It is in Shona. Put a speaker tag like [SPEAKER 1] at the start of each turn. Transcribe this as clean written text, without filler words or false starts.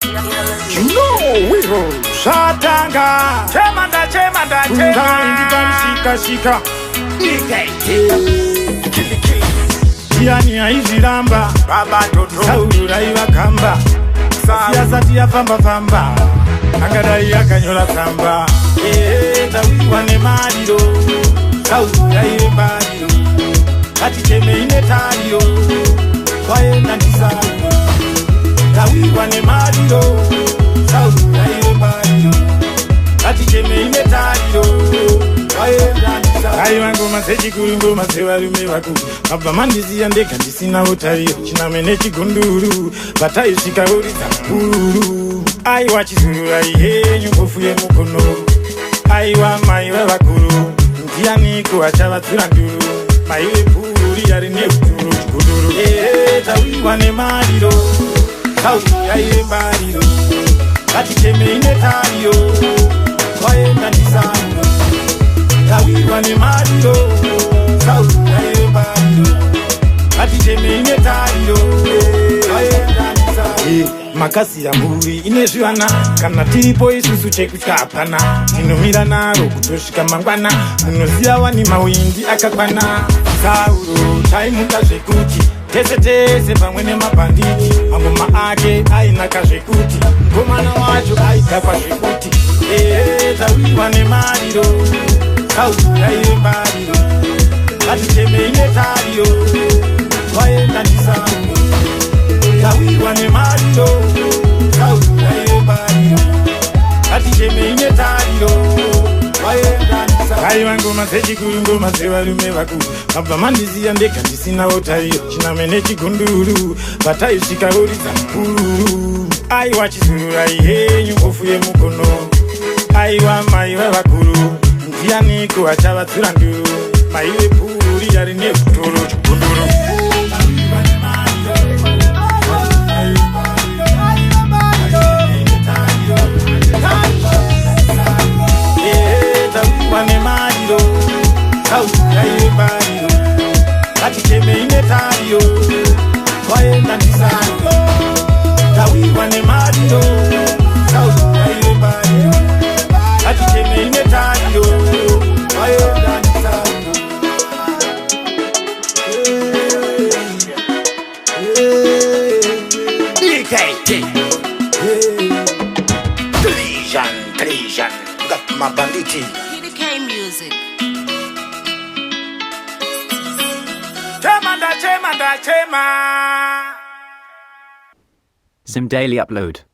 [SPEAKER 1] You know we roll Shatanga Chemanda Shika Yani aiziramba Baba Toto Saurura Iwakamba Siasa tia famba Agadai akanyola samba Tawiwane mariro Saurura Iwakamba Kati cheme inetario Waenda nisaru Tawiwane mariro Saurura Iwakamba Kati cheme inetario Waenda nisaru Aiwangu maseji kurungu masewarume waku Abba mandizi yandeka ndisina utario Chinamene chigunduru Batayu shikauri zakuru Aiwa chizuru aihe nyukofuye mukono Aiwa maiwe wakuru Ndiani kuwacha watura nduru Maiwe puri yari ne uturu chikuduru Tawiwane mariro Sauri aihe mariro Kati cheme inetario Waenda nisaru Tawiwane mariro Saurura Iwakamba Kati cheme inetario Waenda nisaru Makasi ya mburi inezviwana Kana tiripo isusu chekuchapana Tinomira naro kutoshika mangwana Munoziya wani mawindi akakwana Sauro taimuka zvekuti Tese pamwe nemabhanditi Mangoma ake ainaka zvekuti Ngomana wacho aikapa zvekuti Tawiwane mariro Saurura Iwakamba Kati cheme inetario Waenda nisaru Tawiwane mariro Saurura Iwakamba Kati cheme inetario Waenda nisaru Aiwangu maseji kurungu masewarume waku Abba mandizi yandeka ndisina utario Chinamene chigunduru Batayu shikauri zakuru Aiwa chizuru aihe nyukofuye mukono Aiwa maiwe wakuru Ndiani kuwacha watura nduru Maiwe puri yari ne uturu chikunduru Tawiwane mariro Saurura Iwakamba Kati cheme inetario Waenda nisaru Tawiwane mariro Saurura Iwakamba Kati cheme inetario Waenda nisaru DKT Collision Got my banditi
[SPEAKER 2] PDK Music.
[SPEAKER 1] Chema
[SPEAKER 3] Zim Daily Upload.